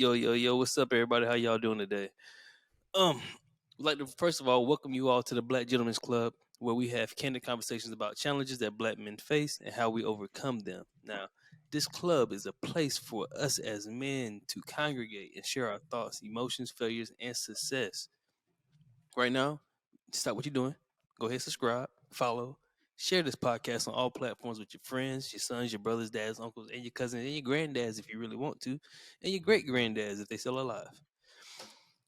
Yo, what's up, everybody? How y'all doing today? We'd like to first of all welcome you all to the Black Gentlemen's Club, where we have candid conversations about challenges that black men face and how we overcome them. Now, this club is a place for us as men to congregate and share our thoughts, emotions, failures, and success. Right now, stop what you're doing. Go ahead, subscribe, follow, share this podcast on all platforms with your friends, your sons, your brothers, dads, uncles, and your cousins, and your granddads if you really want to, and your great granddads if they still alive.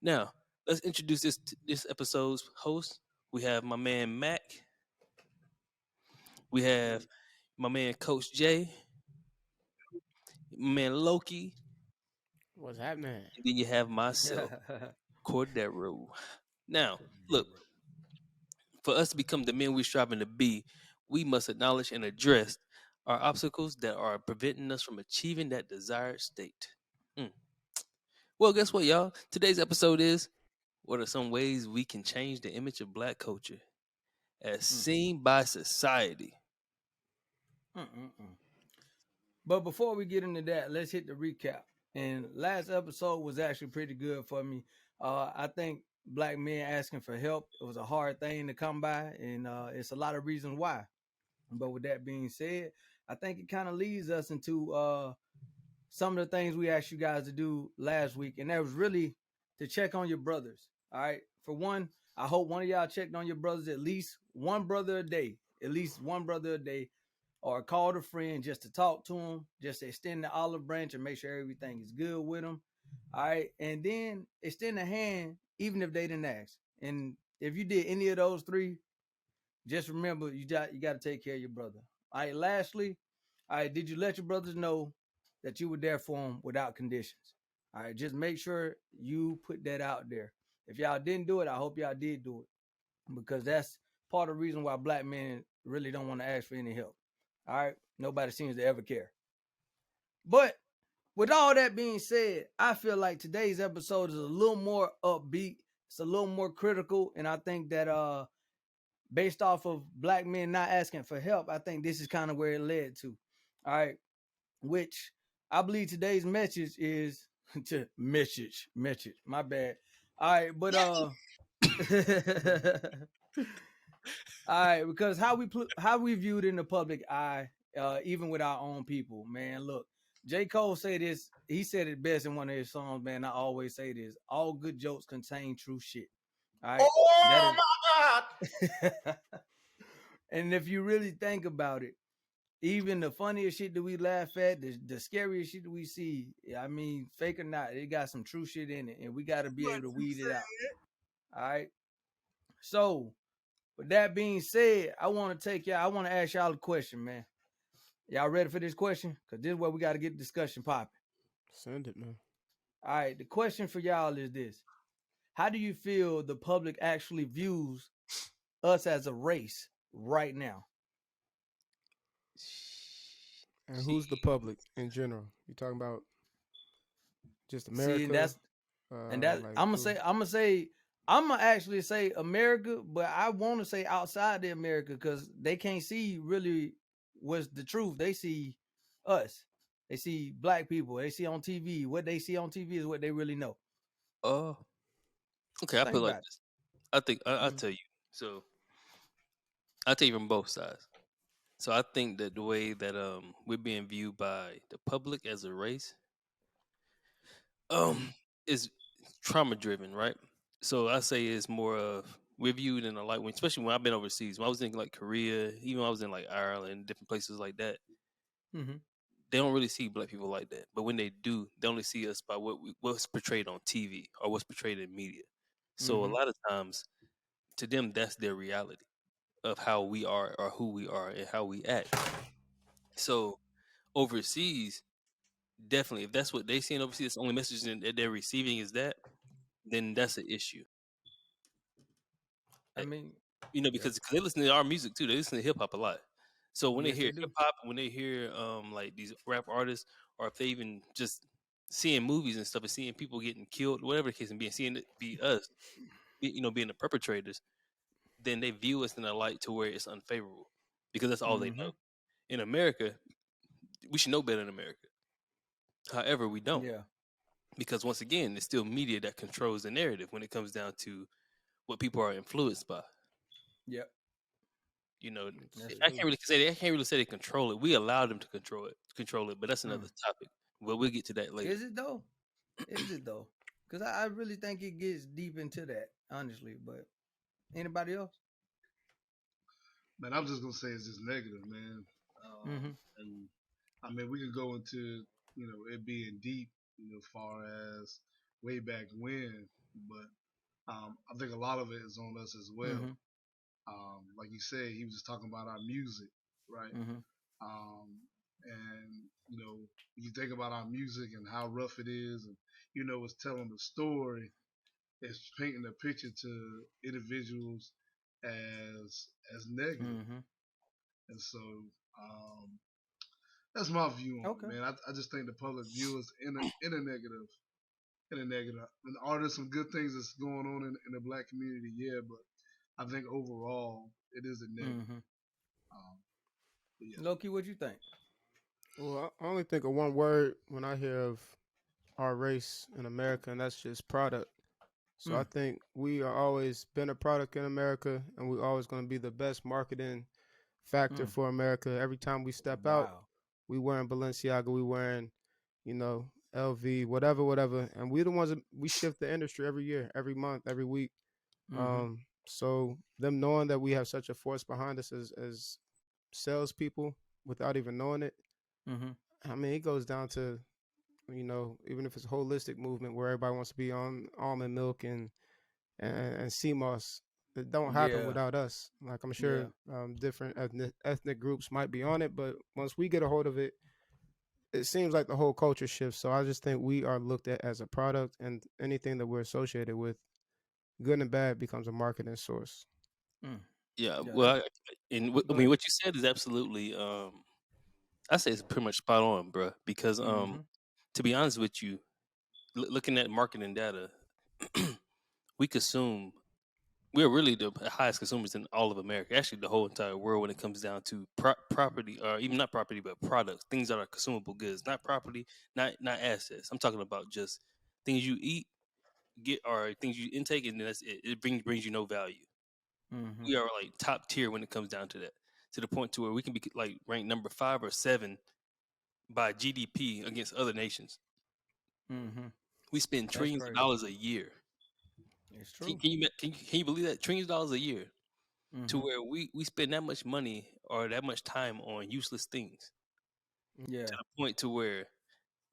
Now, let's introduce this episode's host. We have my man Mac. We have my man Coach Jay, my man Loki, What's happening? and then you have myself, Cordero. Now, look, for us to become the men we're striving to be, we must acknowledge and address our obstacles that are preventing us from achieving that desired state. Mm. Well, guess what, y'all? Today's episode is what are some ways we can change the image of black culture as seen by society? Mm-mm-mm. But before we get into that, let's hit the recap. And last episode was actually pretty good for me. I think black men asking for help, it was a hard thing to come by, and it's a lot of reasons why. But with that being said, I think it kind of leads us into some of the things we asked you guys to do last week, and that was really to check on your brothers. All right. For one, I hope one of y'all checked on your brothers at least one brother a day, at least one brother a day, or called a friend just to talk to them, just to extend the olive branch and make sure everything is good with them. All right. And then extend a hand, even if they didn't ask. And if you did any of those three, just remember you got to take care of your brother. All right. Lastly, all right, did you let your brothers know that you were there for them without conditions? All right, just make sure you put that out there. If y'all didn't do it, I hope y'all did do it because that's part of the reason why black men really don't want to ask for any help. All right, nobody seems to ever care. But with all that being said, I feel like today's episode is a little more upbeat. It's a little more critical, and I think that based off of black men not asking for help, I think this is kind of where it led to. All right, which I believe today's message is to message. My bad. All right, but all right, because how we viewed in the public eye, even with our own people, man. Look, J. Cole said this. He said it best in one of his songs, man. I always say this: all good jokes contain true shit. All right, that Oh is. my God! And if you really think about it, even the funniest shit that we laugh at, the scariest shit that we see, I mean, fake or not, it got some true shit in it, and we got to be able to weed it out. All right. So, with that being said, I want to ask y'all a question, man. Y'all ready for this question? Because this is where we got to get the discussion popping. Send it, man. All right. The question for y'all is this: how do you feel the public actually views us as a race right now? And who's the public in general? You talking about just See, America? Like I'm gonna actually say America, but I want to say outside the America because they can't see really what's the truth. They see us. They see black people. They see on TV. What they see on TV is what they really know. Oh, okay. I Think put it like about this. I think I'll it. tell you. So I tell you from both sides. So I think that the way that we're being viewed by the public as a race Mm-hmm. is trauma driven, right? So I say it's more of we're viewed in a light when, especially when I've been overseas. When I was in like Korea, even when I was in like Ireland, different places like that, Mm-hmm. they don't really see black people like that. But when they do, they only see us by what's portrayed on TV or what's portrayed in media. So a Mm-hmm. lot of times, to them, that's their reality of how we are or who we are and how we act. So overseas, definitely, if that's what they see overseas, the only message that they're receiving is that, then that's an issue. I mean, yeah. Because they listen to our music too. They listen to hip hop a lot. So when they Yes, hear they hip do. hop, when they hear like these rap artists, or if they even just seeing movies and stuff and seeing people getting killed, whatever the case may be, and seeing it be us, being the perpetrators, then they view us in a light to where it's unfavorable because that's all they Mm-hmm. know. In America, we should know better in America. However, we don't. Yeah. because once again, it's still media that controls the narrative when it comes down to what people are influenced by. Yep, You know, that's I true. can't really say I can't really say they control it. We allow them to control it, but that's another Mm. topic. But we'll get to that later. Is it though? Is it though? Because I really think it gets deep into that, honestly. But anybody else? Man, I'm just gonna say it's just negative, man. Mm-hmm. And I mean, we could go into it being deep, far as way back when, but I think a lot of it is on us as well. Mm-hmm. Like you said, he was just talking about our music, right? Mm-hmm. Um, and you think about our music and how rough it is, and it's telling the story, it's painting a picture to individuals as negative, Mm-hmm. and so um, that's my view on it, Okay. man. I just think the public view is in a negative, in a negative. And are there some good things that's going on in the black community? Yeah, but I think overall it is a negative. Mm-hmm. Um, but yeah. Loki, what you think? Well, I only think of one word when I hear of our race in America, and that's just product. So I Mm. think we are always been a product in America, and we're always going to be the best marketing factor Mm. for America. Every time we step out, Wow. we wearing Balenciaga, we wearing, LV, whatever, and we the ones that we shift the industry every year, every month, every week. Mm-hmm. So them knowing that we have such a force behind us as salespeople without even knowing it, Mm-hmm. I mean, it goes down to even if it's a holistic movement where everybody wants to be on almond milk and CMOS, it don't happen Yeah. without us. Like I'm Yeah. sure different ethnic groups might be on it, but once we get a hold of it, it seems like the whole culture shifts. So I just think we are looked at as a product, and anything that we're associated with, good and bad, becomes a marketing source. Mm. Yeah, Yeah. well, That's. I Go mean, ahead. what you said is absolutely. I say it's pretty much spot on, bro. Because Mm-hmm. to be honest with you, looking at marketing data, we consume. We're really the highest consumers in all of America, actually the whole entire world, when it comes down to property, or even not property, but products, things that are consumable goods, not property, not assets. I'm talking about just things you eat, get, or things you intake, and that's it. It brings you no value. Mm-hmm. We are like top tier when it comes down to that, to the point to where we can be like ranked number 5 or 7 by GDP against other nations. Mm-hmm. We spend That's trillions of crazy. dollars a year. It's Can, true. can you can you believe that trillions of dollars a year, to Mm-hmm. where we spend that much money or that much time on useless things, to Yeah. the point to where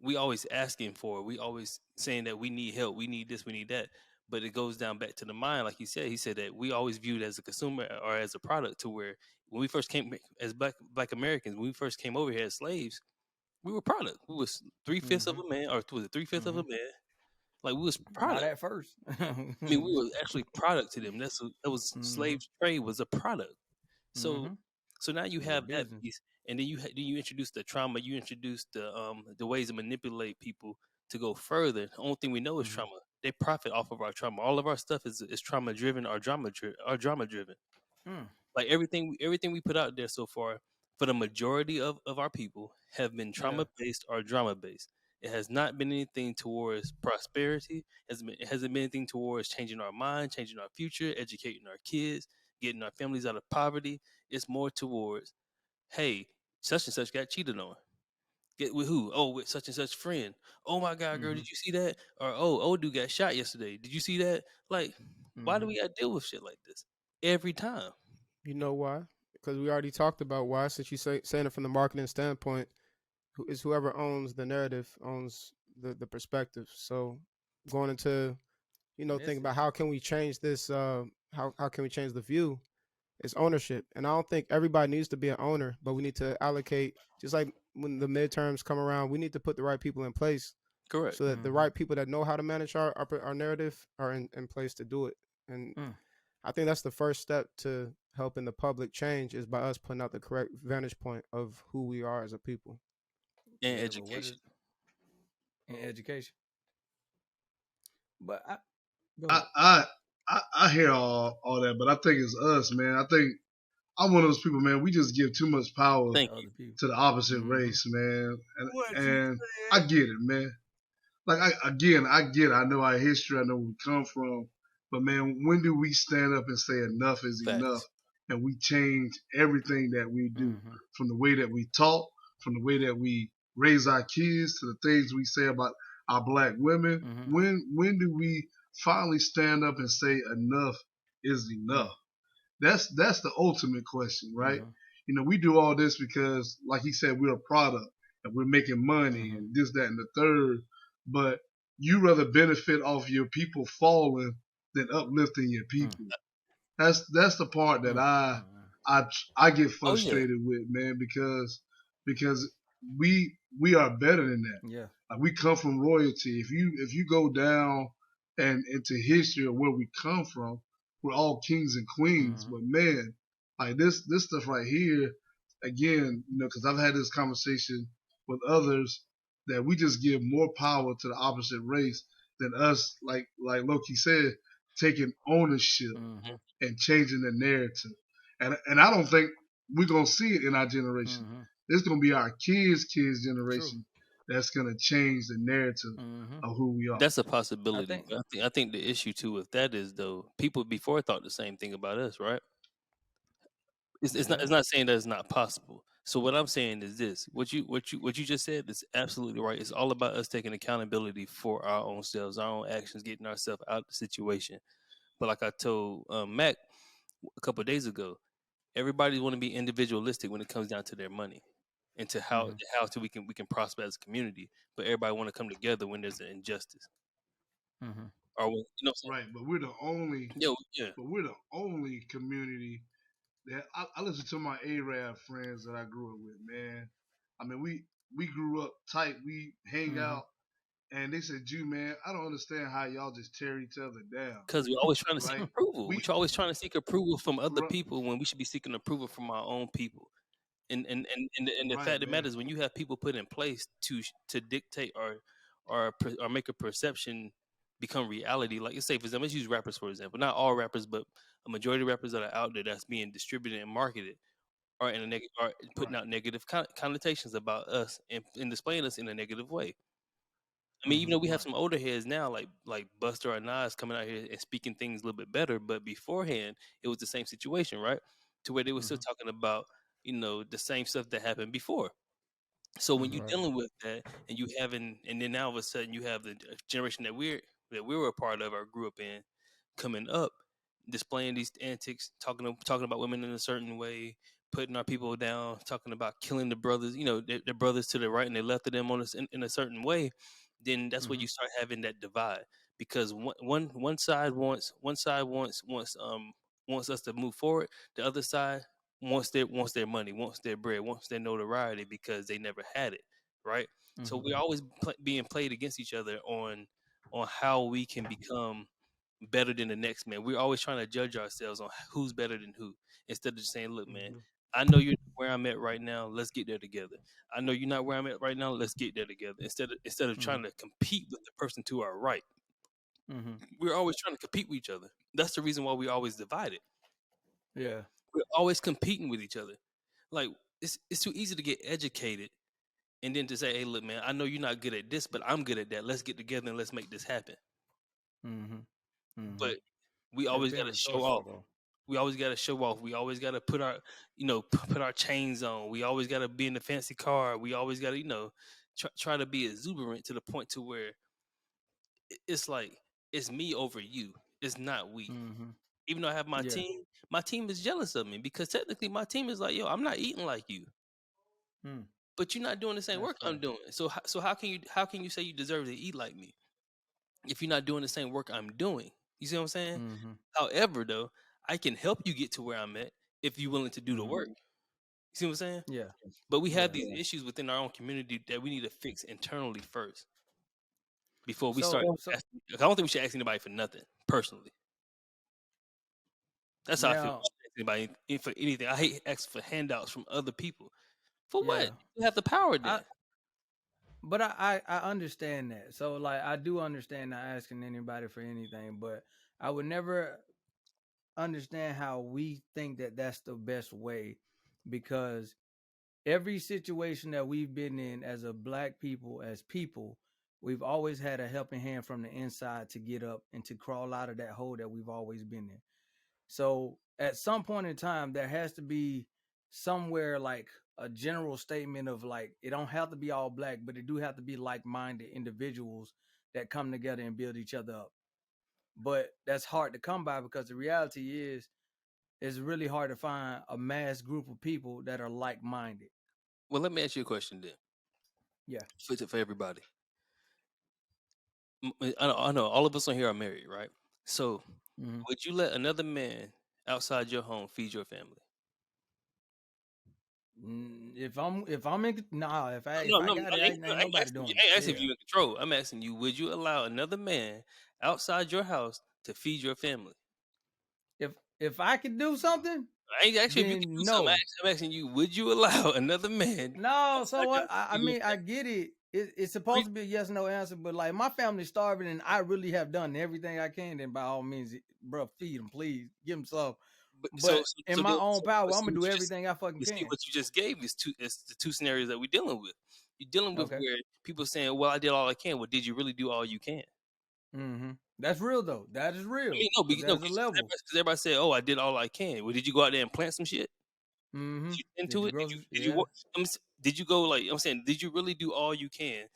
we always asking for, we always saying that we need help, we need this, we need that. But it goes down back to the mind, like he said that we always viewed as a consumer or as a product, to where when we first came as black Americans, when we first came over here as slaves, we were product. We was 3/5 of Mm-hmm. a man, or was it 3/5 of Mm-hmm. a man? Like, we was Not product. at first. I mean, we were actually product to them. That was Mm-hmm. slave trade was a product. So Mm-hmm. so now you It was a have that business. piece, and then you introduce the trauma, you introduce the ways to manipulate people to go further. The only thing we know is Mm-hmm. trauma. They profit off of our trauma. All of our stuff is trauma driven or drama driven. Mm. Like everything we put out there so far, for the majority of our people, have been Yeah. trauma based or drama based. It has not been anything towards prosperity. It hasn't been anything towards changing our mind, changing our future, educating our kids, getting our families out of poverty. It's more towards, hey, such and such got cheated on. Get with who? Oh, with such and such friend. Oh my God, girl, Mm-hmm. did you see that? Or oh, old dude got shot yesterday. Did you see that? Like, why do Mm-hmm. we gotta deal with shit like this every time? You know why? Because we already talked about why. Since you saying it from the marketing standpoint, is whoever owns the narrative owns the perspective. So going into thinking about Message. how can we change this, how can we change the view, it's ownership. And I don't think everybody needs to be an owner, but we need to allocate, just like when the midterms come around, we need to put the right people in place Correct. so that the Mm-hmm. right people that know how to manage our narrative are in place to do it. And Mm. I think that's the first step to helping the public change, is by us putting out the correct vantage point of who we are as a people. And Yeah, but what education. is in education? But I go I ahead. I I hear all that, but I think it's us, man. I think I'm one of those people, man. We just give too much power Thank To you. other people. to the opposite Mm-hmm. race, man. What you And I said. get it, man. like I get, I know our history, I know where we come from, but man, when do we stand up and say enough is enough, Facts. and we change everything that we do, Mm-hmm. from the way that we talk, from the way that we raise our kids, to the things we say about our black women? Mm-hmm. When do we finally stand up and say enough is enough? That's the ultimate question, right? Mm-hmm. You know, we do all this because, like he said, we're a product and we're making money Mm-hmm. and this, that, and the third. But you rather benefit off your people falling than uplifting your people. That's the part that Mm-hmm. I I get Oh yeah. frustrated with, man, because we are better than that. Yeah. Like, we come from royalty. If you go down and into history of where we come from, we're all kings and queens. Mm-hmm. But man, like this stuff right here, again, you know, because I've had this conversation with others, that we just give more power to the opposite race than us, like Loki said, taking ownership Mm-hmm. and changing the narrative. And I don't think we're gonna see it in our generation. Mm-hmm. It's gonna be our kids' True. generation that's gonna change the narrative Mm-hmm. of who we are. That's a I possibility. think. But I think the issue too with that is though people before thought the same thing about us, right? It's Yeah. not saying that it's not possible. So what I'm saying is this: what you just said is absolutely right. It's all about us taking accountability for our own selves, our own actions, getting ourselves out of the situation. But like I told Mac a couple of days ago, everybody want to be individualistic when it comes down to their money and to Mm-hmm. how we can prosper as a community. But everybody want to come together when there's an injustice Mm-hmm. or when, you know what I'm Right, but we're the only saying? Yo, yeah, but we're the only community that I listen to my Arab friends that I grew up with, man. I mean, we grew up tight, we hang Mm-hmm. out, and they said, "Jew, man, I don't understand how y'all just tear each other down." because we're always trying to seek Right? approval. We We're always trying to seek approval from other ru- people when we should be seeking approval from our own people. And the right, fact of the matter man. is, when you have people put in place to dictate or make a perception become reality. Like, let's say, for example, let's use rappers for example. Not all rappers, but a majority of rappers that are out there that's being distributed and marketed are in a negative, are putting Right. out negative connotations about us and displaying us in a negative way. I mean, even Mm-hmm. though we have Right. some older heads now, like Buster or Nas coming out here and speaking things a little bit better, but beforehand it was the same situation, right? To where they were still Mm-hmm. talking about, the same stuff that happened before. So when you're Mm-hmm. Right. dealing with that, and you having, and then now all of a sudden you have the generation that we were a part of or grew up in, coming up, displaying these antics, talking about women in a certain way, putting our people down, talking about killing the brothers, their brothers to the right and the left of them in a certain way, then that's where Mm-hmm. you start having that divide because one side wants us to move forward, the other side wants their money, wants their bread, wants their notoriety because they never had it, right? So Mm-hmm. we're always being played against each other on how we can become better than the next man. We're always trying to judge ourselves on who's better than who instead of just saying, look, man, Mm-hmm. I know you're not where I'm at right now. Let's get there together. I know you're not where I'm at right now. Let's get there together. Instead of Mm-hmm. trying to compete with the person to our right, Mm-hmm. we're always trying to compete with each other. That's the reason why we always divided. Yeah. We're always competing with each other. Like, it's too easy to get educated and then to say, hey, look, man, I know you're not good at this, but I'm good at that. Let's get together and let's make this happen. Mm-hmm. Mm-hmm. But we It's always got being to show off. resourceful though. We always got to show off. We always got to put our chains on. We always got to be in the fancy car. We always got to, try to be exuberant to the point to where it's like it's me over you. It's not we. Mm-hmm. Even though I have Yeah. my team is jealous of me because technically my team is like, yo, I'm not eating like you, Mm. but you're not doing the same That's work I'm fact. doing. So how can you say you deserve to eat like me if you're not doing the same work I'm doing? You see what I'm saying? Mm-hmm. However, though, I can help you get to where I'm at if you're willing to do the Mm-hmm. work. You see what I'm saying? Yeah. But we have Yeah. these issues within our own community that we need to fix internally first before we start So asking. I don't think we should ask anybody for nothing personally. That's how I feel. now, Anybody for anything. I hate asking for handouts from other people. For what? yeah. You have the power I then. but I understand that. So like I do understand not asking anybody for anything, but I would never understand how we think that that's the best way because every situation that we've been in as a black people as people we've always had a helping hand from the inside to get up and to crawl out of that hole that we've always been in. So at some point in time, there has to be somewhere like a general statement of like it don't have to be all black, but it do have to be like-minded individuals that come together and build each other up. But that's hard to come by because the reality is it's really hard to find a mass group of people that are like-minded. Well, let me ask you a question then, Yeah. for everybody. I know all of us on here are married, right? So, Mm-hmm. would you let another man outside your home feed your family? If I'm in nah, if No, I no, got it, ain't I ain't nobody asking you. doing I ain't it. asking if Yeah. you in control. I'm asking you, would you allow another man outside your house to feed your family? If I could do something, I ain't asking if you can do then something. no. I'm asking you, would you allow another man No, so outside your what? house to I feed your mean, I family? get it. It's supposed to be a yes no answer, but like my family's starving, and I really have done everything I can. Then by all means, bro, feed them, please, give them some. But But in my own power, but I'm see gonna what do you just everything I fucking but see can. what you just gave is the two scenarios that we're dealing with. You're dealing with Okay. where people saying, "Well, I did all I can." Well, did you really do all you can? Mm-hmm. That's real though. That is I real mean, no, because because, no, there's a because level. everybody said, "Oh, I did all I can." Well, did you go out there and plant some shit? Mm-hmm. Did you into Did you it? grocery? Did you Yeah. work? Did you go like I'm saying? Did you really do all you can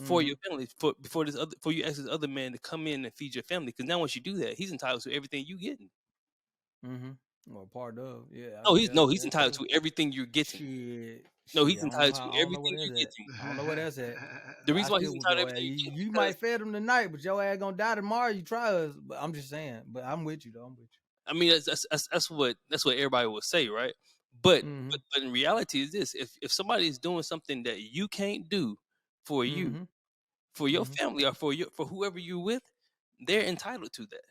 for Mm-hmm. your family for before this other for you ask this other man to come in and feed your family? Because now once you do that, he's entitled to everything you getting. Mm-hmm. Well, part of yeah, No, he's that's entitled true. to everything you're getting. Shit, No, he's shit. entitled to I don't know where everything that's you're at. getting. I don't know where that's at. The But I reason why he's still whoop entitled to your ass. everything You, you're getting you because might fed him tonight, but your ass gonna die tomorrow. You try us, but I'm just saying. But I'm with you though. I'm with I mean that's what everybody will say, right? you. Mm-hmm. But in reality is this: if somebody is doing something that you can't do for you, Mm-hmm. for your Mm-hmm. family, or for whoever you're with, they're entitled to that.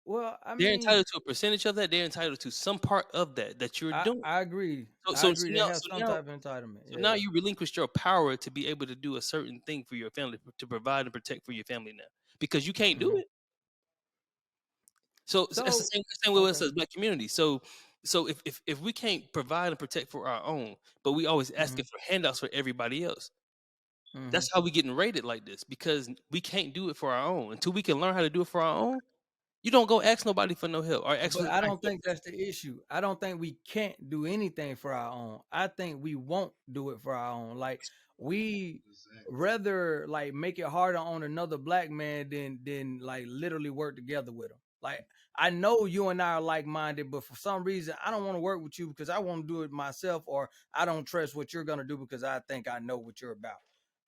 Well, I They're mean, entitled to a percentage of that. They're entitled to some part of that you're I doing. I agree. So I so agree. so They now have so some now type of entitlement. so now Yeah. you relinquish your power to be able to do a certain thing for your family to provide and protect for your family now because you can't do Mm-hmm. it. So that's the So same way with us okay. as black community. So if we can't provide and protect for our own, but we always Mm-hmm. asking for handouts for everybody else, Mm-hmm. that's how we getting rated like this because we can't do it for our own. Until we can learn how to do it for our own, you don't go ask nobody for no help or ask for But I our don't help. think that's the issue. I don't think we can't do anything for our own. I think we won't do it for our own. Like we exactly. rather like make it harder on another black man than like literally work together with him. Like I know you and I are like minded, but for some reason I don't want to work with you because I want to do it myself, or I don't trust what you're gonna do because I think I know what you're about.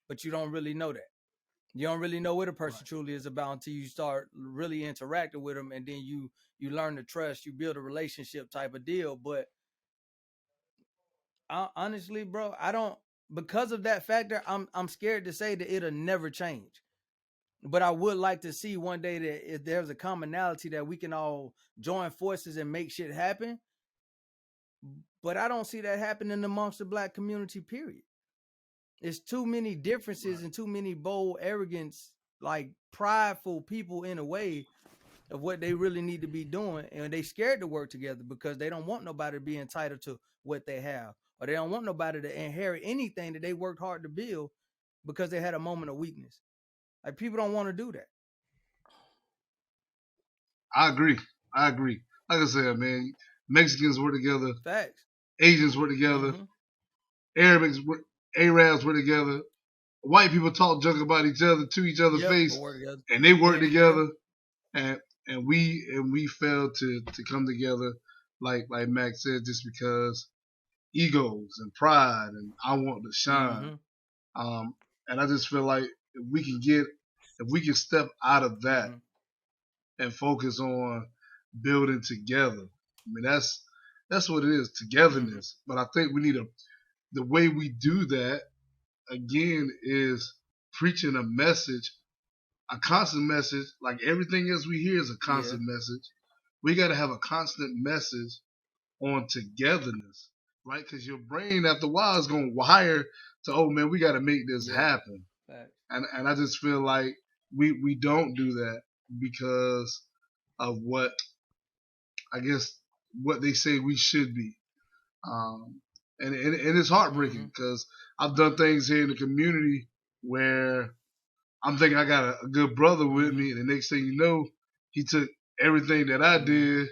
But you don't really know that. You don't really know what a person Right. truly is about until you start really interacting with them, and then you learn to trust, you build a relationship type of deal. But honestly, bro, I don't, because of that factor, I'm scared to say that it'll never change. But I would like to see one day that if there's a commonality that we can all join forces and make shit happen. But I don't see that happening amongst the black community, period. It's too many differences Right. and too many bold, arrogance, like prideful people in a way of what they really need to be doing, and they scared to work together because they don't want nobody to be entitled to what they have, or they don't want nobody to inherit anything that they worked hard to build because they had a moment of weakness. Like people don't want to do that. I agree. I agree. Like I said, man, Mexicans work together, Facts. Asians work together, Mm-hmm. Arabs, Arabs work together. White people talk junk about each other to each other's Yep. But face, work together. and they work Yeah. together. And we failed to come together, like Max said, just because egos and pride and I want to shine. Mm-hmm. Um, and I just feel like if we can step out of that Mm-hmm. and focus on building together. I mean, that's what it is, Mm-hmm. togetherness. But I think we need the way we do that again is preaching a message, a constant message. Like everything else we hear is a Yeah. constant message. We got to have a constant message on togetherness, right? Because your brain after a while is gonna wire to, oh man, we got to make this Yeah. happen. Facts. And I just feel like we don't do that because of what I guess what they say we should be. And it's Mm-hmm. heartbreaking because I've done things here in the community where I'm thinking I got a good brother with me, and the next thing you know, he took everything that I did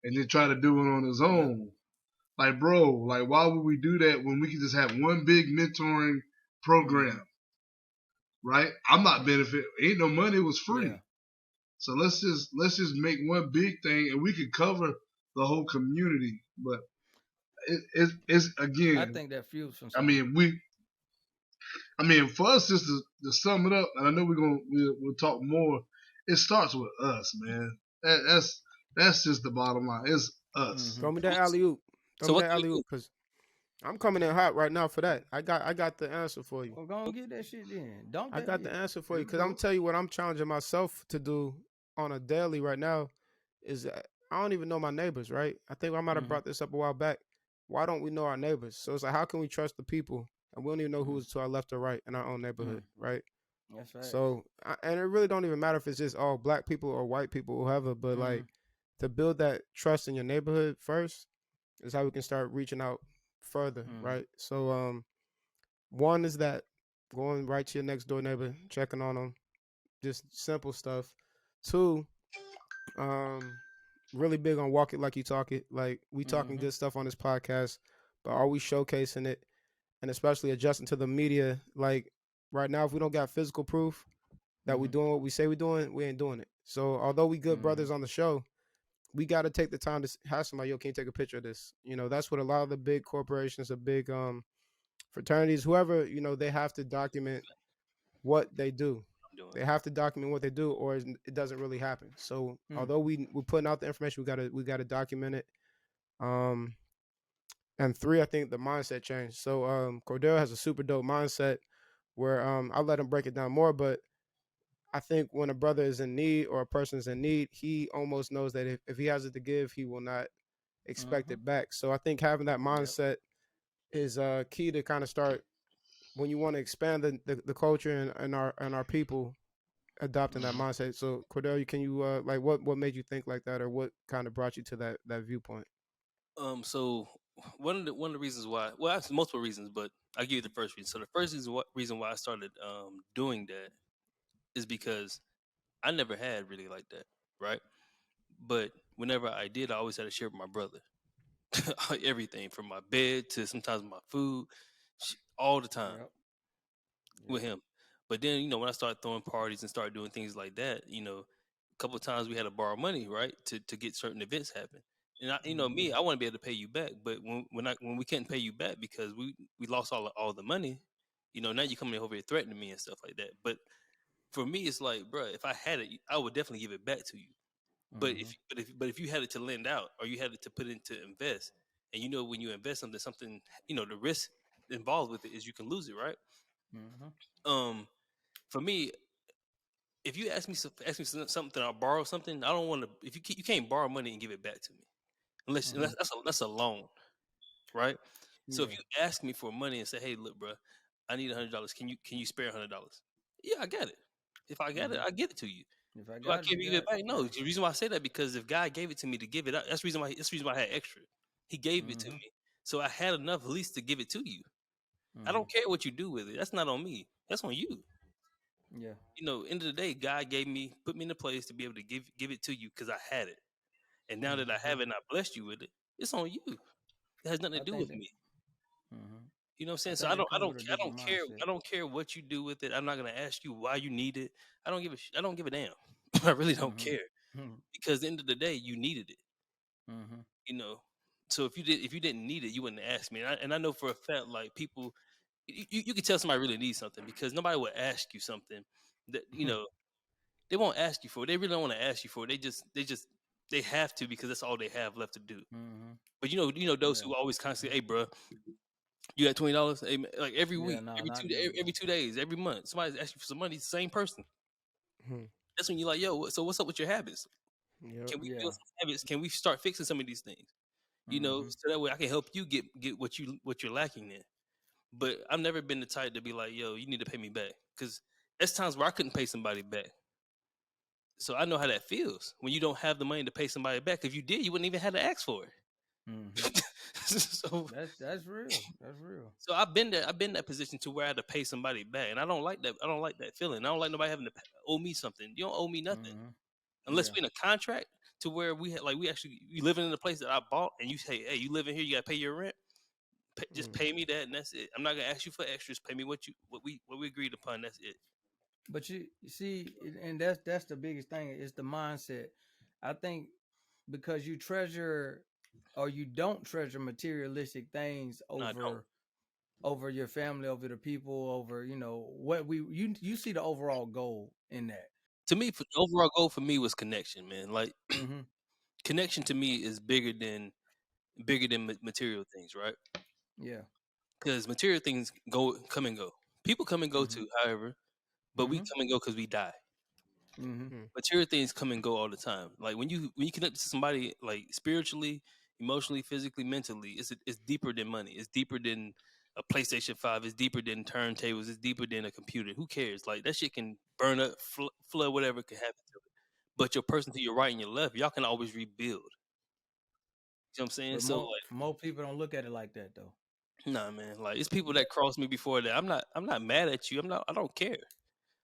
and then tried to do it on his own. Like, bro, like, why would we do that when we could just have one big mentoring program, right? I'm not benefit. Ain't no money. It was free. So let's just make one big thing, and we could cover the whole community. But it's I again. think that fuels from I something. mean, for us just to sum it up, and I know we'll talk more. It starts with us, man. That's just the bottom line. It's us. Throw me that alley oop. Throw So me what that can we alley do? oop, cause I'm coming in hot right now for that. I got the answer for you. Well, go and get that shit then. Don't I that? got the answer for Here you, we cause I'm go. tell you what I'm challenging myself to do on a daily right now is I don't even know my neighbors, right? I think I might have brought this up a while back. Why don't we know our neighbors? So it's like, how can we trust the people and we don't even know who's to our left or right in our own neighborhood, right? That's right. So, and it really don't even matter if it's just all black people or white people, whoever, but like to build that trust in your neighborhood first is how we can start reaching out further, right? So, one is that going right to your next door neighbor, checking on them, just simple stuff. Two, really big on walk it like you talk it. Like we talking good stuff on this podcast, but are we showcasing it and especially adjusting to the media? Like right now, if we don't got physical proof that we doing what we say we doing, we ain't doing it. So although we good brothers on the show, we got to take the time to have somebody, yo, can you take a picture of this? You know, that's what a lot of the big corporations, the big fraternities, whoever, you know, they have to document what they do. I'm doing. They have to document what they do, or it doesn't really happen. So although we're putting out the information, we gotta document it. Um, and three, I think the mindset change. So Cordero has a super dope mindset where I'll let him break it down more, but I think when a brother is in need or a person is in need, he almost knows that if he has it to give, he will not expect it back. So I think having that mindset is key to kind of start when you want to expand the culture and our people adopting that mindset. So Cordell, can you like what made you think like that, or what kind of brought you to that viewpoint? So one of the reasons why, well, actually multiple reasons, but I'll give you the first reason. So the first reason why I started doing that is because I never had really like that, right? But whenever I did, I always had to share with my brother. Everything from my bed to sometimes my food, all the time with him. But then, when I started throwing parties and started doing things like that, a couple of times we had to borrow money, right, to get certain events happen. And me, I want to be able to pay you back. But when we couldn't pay you back because we lost all the money, now you coming over here threatening me and stuff like that. But for me, it's like, bro, if I had it, I would definitely give it back to you. But if you had it to lend out or you had it to put in to invest, and when you invest something, the risk involved with it is you can lose it, right? Um, for me, if you ask me something, I'll borrow something. I don't want to. If you can't borrow money and give it back to me, unless that's a loan, right? So if you ask me for money and say, "Hey, look, bro, I need $100. Can you spare $100?" Yeah, I got it. If I got it, I get it to you. If I Do I got it, can't you give got it it. back? No. The reason why I say that because if God gave it to me to give it out, that's the reason why I had extra. He gave it to me, so I had enough at least to give it to you. I don't care what you do with it. That's not on me. That's on you. Yeah. End of the day, God put me in a place to be able to give it to you because I had it. And now that I have it and I blessed you with it, it's on you. It has nothing I to do think with that. me. Mm-hmm. You know what I'm I saying? So think I that don't I comes don't with a I different don't care mindset. I don't care what you do with it. I'm not gonna ask you why you need it. I don't give a damn. I really don't care because at the end of the day, you needed it. You know. So if you didn't need it, you wouldn't ask me. And I know for a fact, like people, you can tell somebody really needs something because nobody would ask you something that they won't ask you for. They really don't want to ask you for. They have to because that's all they have left to do. But those who always constantly, hey, bro, you got $20? Hey, like every Yeah, week, no, every not two them. every 2 days, every month, somebody's asking you for some money. It's the same person. Hmm. That's when you're like, yo, so what's up with your habits? Yep. Can we build Yeah. some habits? Can we start fixing some of these things? So that way I can help you get what you're lacking in. But I've never been the type to be like, yo, you need to pay me back because there's times where I couldn't pay somebody back. So I know how that feels when you don't have the money to pay somebody back. If you did, you wouldn't even have to ask for it. Mm-hmm. so That's real. That's real. so I've been in that position to where I had to pay somebody back, and I don't like that. I don't like that feeling. I don't like nobody having to owe me something. You don't owe me nothing Mm-hmm. unless Yeah. we in a contract to where we actually we living in the place that I bought, and you say, hey, you live in here, you gotta pay your rent. Just Mm. pay me that, and that's it. I'm not gonna ask you for extras. Pay me what we agreed upon. That's it. But you see, and that's the biggest thing is the mindset. I think because you treasure or you don't treasure materialistic things No, I don't. over your family, over the people, over what you see the overall goal in that. To me, the overall goal for me was connection, man. Like Mm-hmm. connection to me is bigger than material things, right? Yeah. Because material things come and go. People come and go Mm-hmm. too, however, but we Mm-hmm. come and go because we die. Mm-hmm. Hmm. Material things come and go all the time. Like when you connect to somebody like spiritually, emotionally, physically, mentally, it's deeper than money. It's deeper than a PlayStation 5. It's deeper than turntables. It's deeper than a computer. Who cares? Like that shit can burn up, flood, whatever can happen to it. But your person to your right and your left, y'all can always rebuild. You know what I'm saying? But So more people don't look at it like that though. nah, man. Like it's people that crossed me before that. I'm not mad at you. I don't care.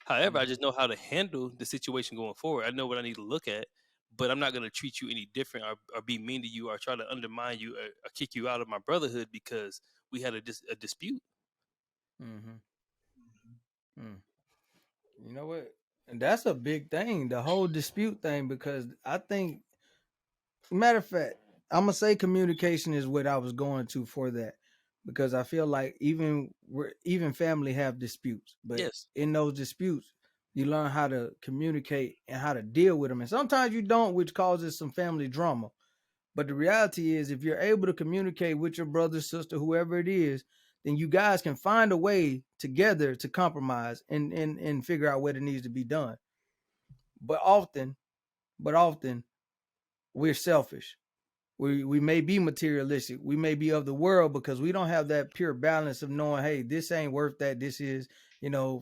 However, I Mm-hmm. just know how to handle the situation going forward. I know what I need to look at, but I'm not going to treat you any different or be mean to you or try to undermine you or kick you out of my brotherhood because we had a dispute. Mm-hmm. Mm. You know what? And that's a big thing, the whole dispute thing, because I think, matter of fact, I'm gonna say communication is what I was going to for that, because I feel like even family have disputes, but Yes. in those disputes, you learn how to communicate and how to deal with them, and sometimes you don't, which causes some family drama. But the reality is, if you're able to communicate with your brother, sister, whoever it is, then you guys can find a way together to compromise and figure out what it needs to be done. But often we're selfish. We may be materialistic. We may be of the world because we don't have that pure balance of knowing, hey, this ain't worth that. This is,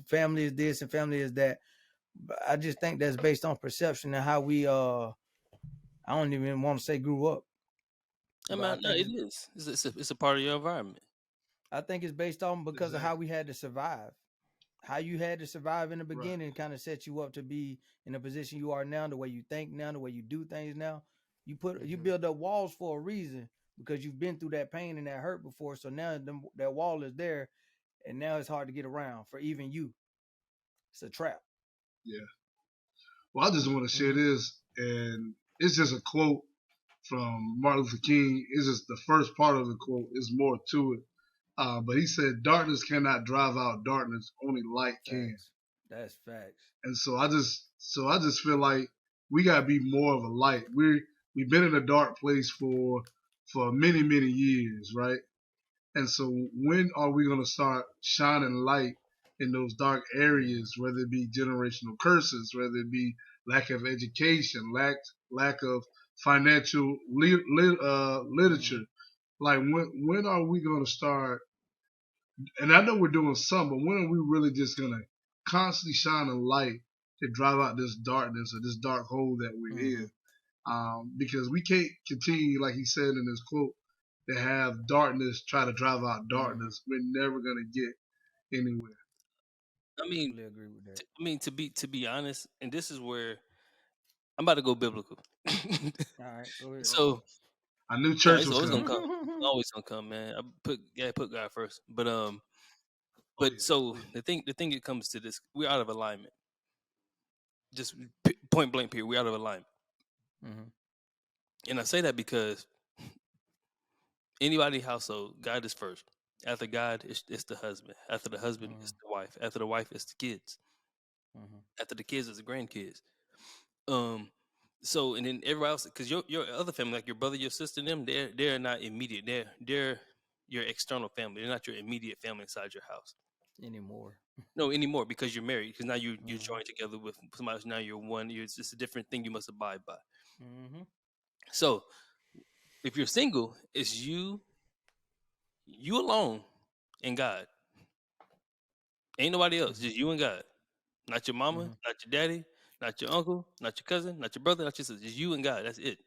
family is this and family is that. But I just think that's based on perception and how we I don't even want to say grew up, I but mean, no, it is. It's a part of your environment. I think it's based on because of how Exactly. we had to survive. How you had to survive in the Right. beginning kind of set you up to be in the position you are now, the way you think now, the way you do things now. You Hmm. build up walls for a reason because you've been through that pain and that hurt before. So now that wall is there, and now it's hard to get around for even you. It's a trap. Yeah. Well, I just want to share Mm-hmm. this, and it's just a quote from Martin Luther King. It's just the first part of the quote. There's more to it. But he said, "Darkness cannot drive out darkness; only light can." Facts. That's facts. And so I just feel like we gotta be more of a light. We've been in a dark place for many years, right? And so when are we gonna start shining light in those dark areas, whether it be generational curses, whether it be lack of education, lack of financial Mm-hmm. literature? Like when are we gonna start? And I know we're doing some, but when are we really just gonna constantly shine a light to drive out this darkness or this dark hole that we're Mm-hmm. in? Because we can't continue, like he said in his quote, to have darkness try to drive out Mm-hmm. darkness. We're never gonna get anywhere. I mean, Fully agree with that. to be honest, and this is where I'm about to go biblical. All right, go ahead. Uh-oh. So I knew no, church it's was always gonna coming. come. It's always gonna come, man. Put God first. Oh But yeah. so Oh yeah. the thing it comes to this, we're out of alignment. Just point blank period, we're out of alignment. Mm-hmm. And I say that because anybody household, God is first. After God, it's the husband. After the husband, Mm-hmm. it's the wife. After the wife, it's the kids. Mm-hmm. After the kids, it's the grandkids. Um, so and then everybody else, because your other family, like your brother, your sister, them, they're not immediate. They're your external family. They're not your immediate family inside your house. Anymore. No, anymore because you're married. Because now you're Mm-hmm. joined together with somebody else. Now you're one. It's just a different thing you must abide by. Mm-hmm. So if you're single, it's you alone and God. Ain't nobody else. Mm-hmm. Just you and God. Not your mama, Mm-hmm. not your daddy, not your uncle, not your cousin, not your brother, not your sister. Just you and God. That's it.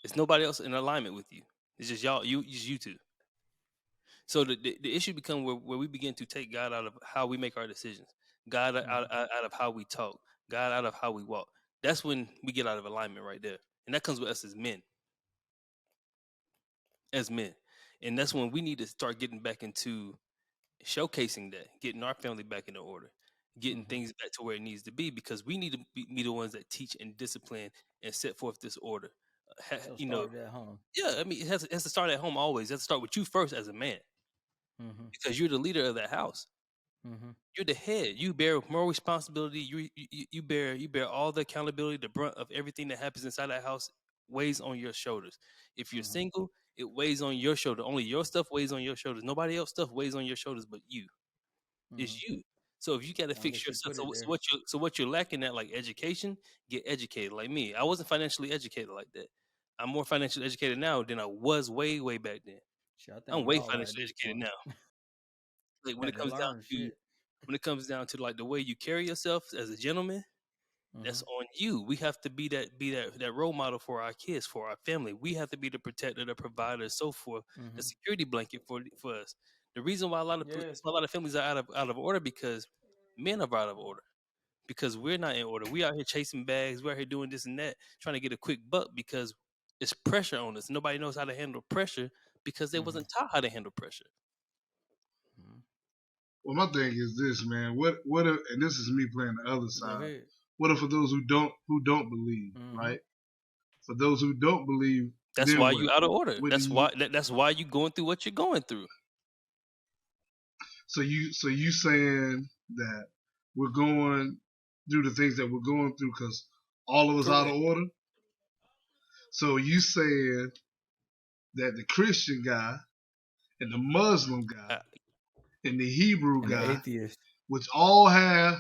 It's nobody else in alignment with you. It's just y'all, just you two. So the issue becomes where we begin to take God out of how we make our decisions, God out of how we talk, God out of how we walk. That's when we get out of alignment right there. And that comes with us as men. As men. And that's when we need to start getting back into showcasing that, getting our family back into order, getting things back to where it needs to be, because we need to be the ones that teach and discipline and set forth this order. So You know, start at home. yeah, I mean, it has to start at home always. It has to start with you first as a man, Mm-hmm. because you're the leader of that house. Mm-hmm. You're the head. You bear more responsibility. You bear all the accountability. The brunt of everything that happens inside that house weighs on your shoulders. If you're single, it weighs on your shoulder. Only your stuff weighs on your shoulders. Nobody else stuff weighs on your shoulders but you. It's you. So if you got to I fix guess you yourself, put it there. so what you're lacking at, like education, get educated. Like me, I wasn't financially educated like that. I'm more financially educated now than I was way back then. Shit, I think I'm we way all are at financially this educated point. now. Like Had to learn shit. when it comes down to like the way you carry yourself as a gentleman, that's on you. We have to be that role model for our kids, for our family. We have to be the protector, the provider, so forth, the security blanket for us. The reason why Yeah. a lot of families are out of order, because men are out of order, because we're not in order. We out here chasing bags. We're out here doing this and that, trying to get a quick buck, because it's pressure on us. Nobody knows how to handle pressure because they wasn't taught how to handle pressure. Well, my thing is this, man. What if, and this is me playing the other Go side. ahead. What if for those who don't believe, right? For those who don't believe, That's then why what? you out of order. What do That's you? why you going through what you're going through. So you saying that we're going through the things that we're going through because all of us out of Correct. order? So you saying that the Christian guy and the Muslim guy Uh, and the Hebrew And the guy, atheist. which all have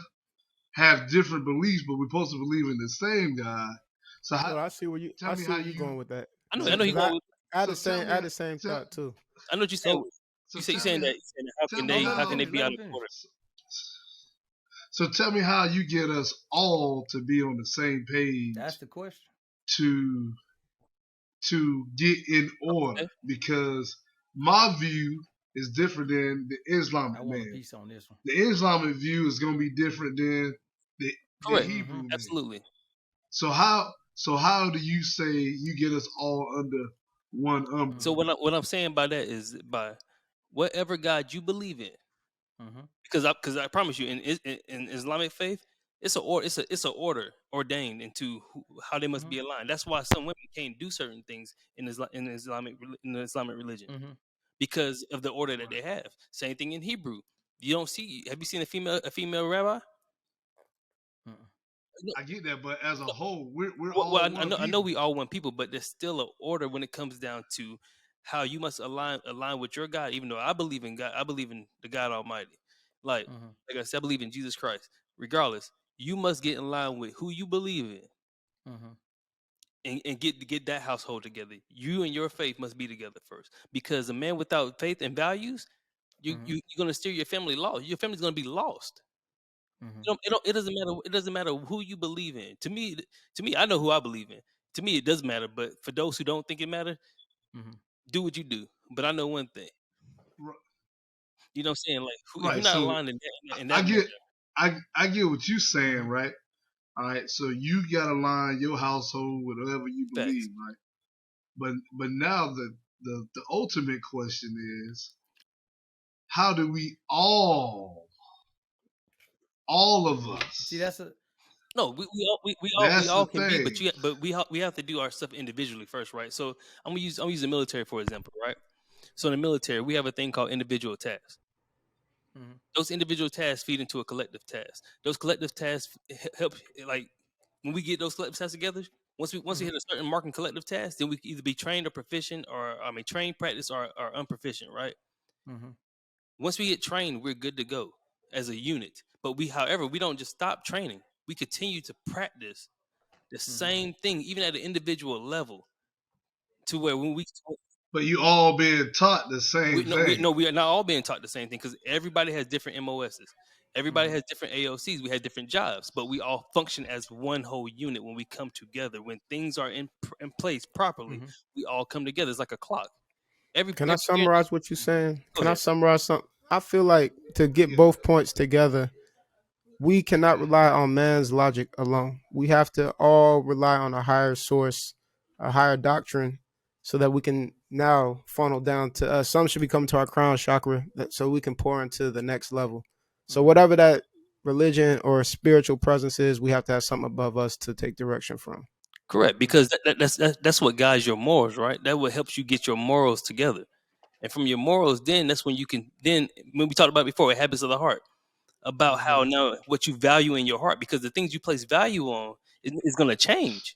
different beliefs, but we're supposed to believe in the same God. So No, tell I me see how where you you. going with that. I know he Because going with. I had So the tell same me. I had the same Tell, thought too. I know what you're saying. So so You tell saying me. that how Tell can me Oh, they let him how can they finish. be Let out him of finish. order? So tell me how you get us all to be on the same page That's the question. to get in order, Okay. because my view is different than the Islamic I want a man. piece on this one. The Islamic view is going to be different than the Correct. Hebrew man. Absolutely. So how do you say you get us all under one umbrella? So what I'm saying by that is by whatever God you believe in, because I promise you in Islamic faith, it's a order ordained into how they must be aligned. That's why some women can't do certain things in the Islamic religion, because of the order that they have. Same thing in Hebrew. You don't see. Have you seen a female rabbi? No. I get that, but as a whole, we're Well, all I one know people. we all want people, but there's still an order when it comes down to how you must align with your God. Even though I believe in God, I believe in the God Almighty. Like I said, I believe in Jesus Christ. Regardless, you must get in line with who you believe in, and get that household together. You and your faith must be together first, because a man without faith and values, you're gonna steer your family lost. Your family's gonna be lost. It doesn't matter. It doesn't matter who you believe in. To me, I know who I believe in. To me, it does matter. But for those who don't think it matter, do what you do. But I know one thing. You know what I'm saying? Like, if you're Right. not So aligned in I that get manner, I get what you're saying, right? All right. So you got to line your household with whatever you facts. believe, right? But now the ultimate question is, how do we all of us? See, that's a No, we That's the all can be, thing. but we have to do our stuff individually first, right? So I'm gonna use the military for example, right? So in the military, we have a thing called individual tasks. Those individual tasks feed into a collective task. Those collective tasks help, like when we get those collective tasks together. Once we hit a certain mark in collective tasks, then we can either be trained or proficient, or I mean trained, practice, or unproficient, right? Once we get trained, we're good to go as a unit. But however, we don't just stop training. We continue to practice the same thing, even at an individual level, to where when we But you all being taught the We same no, we thing. no, we are not all being taught the same thing because everybody has different MOSs. Everybody Mm-hmm. has different AOCs. We have different jobs, but we all function as one whole unit when we come together. When things are in place properly, Mm-hmm. we all come together. It's like a clock. Every Can I every year, summarize what you're saying? go Can I ahead. summarize something? I feel like to get Yeah. both points together, we cannot rely on man's logic alone. We have to all rely on a higher source, a higher doctrine, so that we can now funnel down to us. Some should be coming to our crown chakra so we can pour into the next level. So, Mm-hmm. whatever that religion or spiritual presence is, we have to have something above us to take direction from. Correct, because that's what guides your morals, right? That what helps you get your morals together, and from your morals, then that's when you can. Then when we talked about before, habits of the heart, about Mm-hmm. how now what you value in your heart, because the things you place value on is going to change.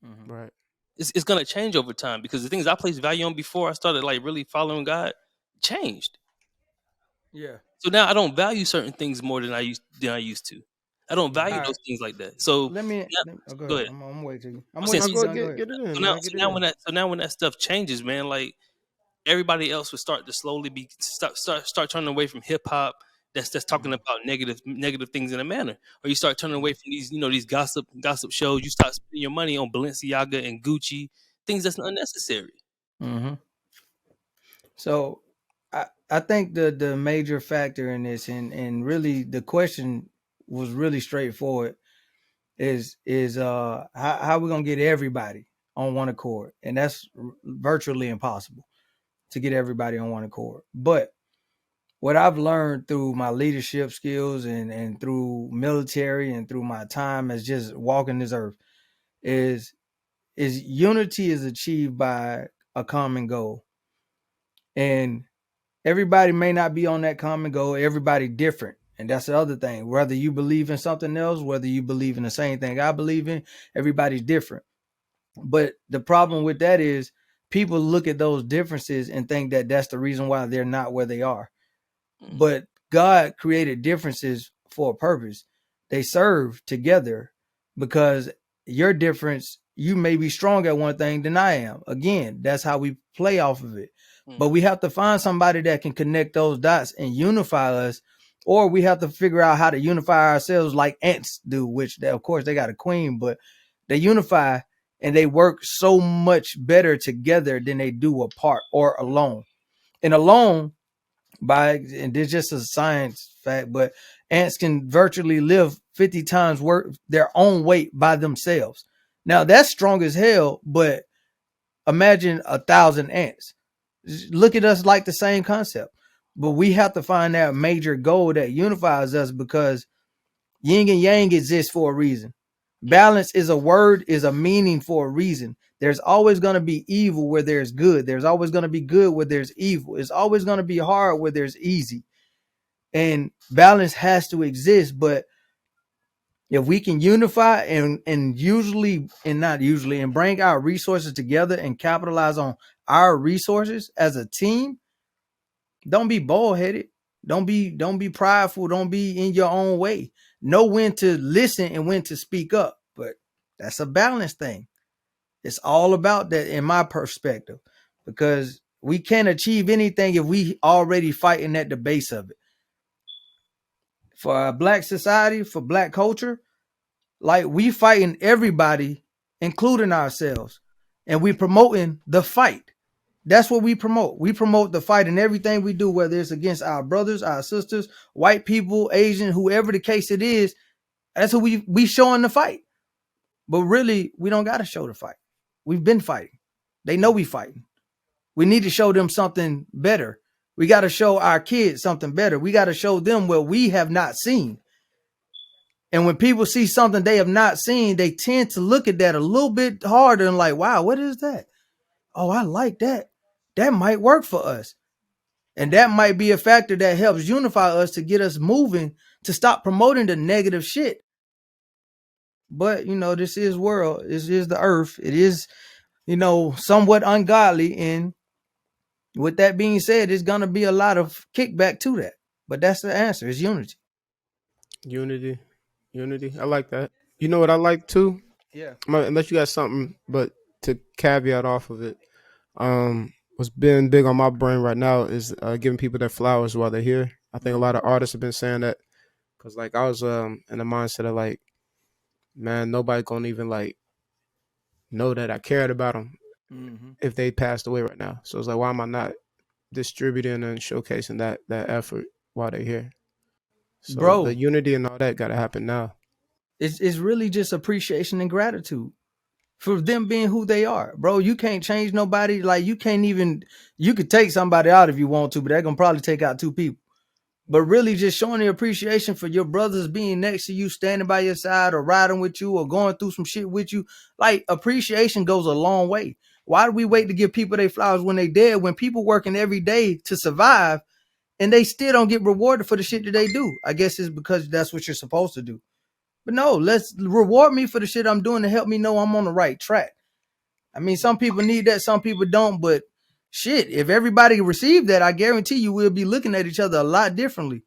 Mm-hmm. Right. It's going to change over time because the things I placed value on before I started like really following God changed. Yeah. So now I don't value certain things more than I used to. I don't All value right. those things like that. So now, Go go ahead. ahead. I'm waiting till you. I'm I'm saying waiting No, till so, you go done. ahead, Go ahead. get it in, so now man. so Get it now in. when that stuff changes, man, like everybody else would start to slowly be start turning away from hip hop. That's talking Mm-hmm. about negative things in a manner, or you start turning away from these these gossip shows. You start spending your money on Balenciaga and Gucci things that's unnecessary. Mm-hmm. So I think the major factor in this, and really the question was really straightforward, is how we gonna get everybody on one accord, and that's virtually impossible to get everybody on one accord. But what I've learned through my leadership skills and through military and through my time as just walking this earth is unity is achieved by a common goal. And everybody may not be on that common goal. Everybody different. And that's the other thing. Whether you believe in something else, whether you believe in the same thing I believe in, everybody's different. But the problem with that is people look at those differences and think that that's the reason why they're not where they are. Mm, But God created differences for a purpose. They serve together because your difference, you may be stronger at one thing than I am. Again, that's how we play off of it. mm, But we have to find somebody that can connect those dots and unify us, or we have to figure out how to unify ourselves like ants do, which they, of course they got a queen, but they unify and they work so much better together than they do apart or alone. And alone, by and it's just a science fact, but ants can virtually live 50 times worth their own weight by themselves. Now that's strong as hell, but imagine 1,000 ants. Look at us like the same concept, but we have to find that major goal that unifies us because yin and yang exists for a reason. mm, Balance is a word, is a meaning for a reason. There's always going to be evil where there's good. There's always going to be good where there's evil. It's always going to be hard where there's easy. And balance has to exist. But if we can unify and usually and not usually and bring our resources together and capitalize on our resources as a team, don't be bald headed. Don't be prideful. Don't be in your own way. Know when to listen and when to speak up. But that's a balance thing. It's all about that in my perspective, because we can't achieve anything if we already fighting at the base of it. For a black society, for black culture, like we fighting everybody, including ourselves, and we promoting the fight. That's what we promote. We promote the fight in everything we do, whether it's against our brothers, our sisters, white people, Asian, whoever the case it is. That's who we showing the fight. But really, we don't got to show the fight. We've been fighting. They know we fighting. We need to show them something better. We got to show our kids something better. We got to show them what we have not seen. And when people see something they have not seen, they tend to look at that a little bit harder and like, wow, what is that? Oh, I like that. That might work for us. And that might be a factor that helps unify us to get us moving to stop promoting the negative shit. But, this is world. This is the earth. It is, somewhat ungodly. And with that being said, there's going to be a lot of kickback to that. But that's the answer. It's unity. Unity. Unity. I like that. You know what I like too? Yeah. Unless you got something, but to caveat off of it. what's been big on my brain right now is giving people their flowers while they're here. I think a lot Mm-hmm. of artists have been saying that because like I was in the mindset of like, man, nobody gonna even like know that I cared about them Mm-hmm. if they passed away right now. So it's like, why am I not distributing and showcasing that effort while they're here? So the Bro, unity and all that got to happen now. it's really just appreciation and gratitude for them being who they are. Bro, you can't change nobody. Like you can't even you could take somebody out if you want to, but they're gonna probably take out two people. But really just showing the appreciation for your brothers being next to you, standing by your side or riding with you or going through some shit with you. Like appreciation goes a long way. Why do we wait to give people their flowers when they dead, when people working every day to survive and they still don't get rewarded for the shit that they do? I guess it's because that's what you're supposed to do. But no, let's reward me for the shit I'm doing to help me know I'm on the right track. I mean, some people need that, some people don't, but shit, if everybody received that, I guarantee you we'll be looking at each other a lot differently.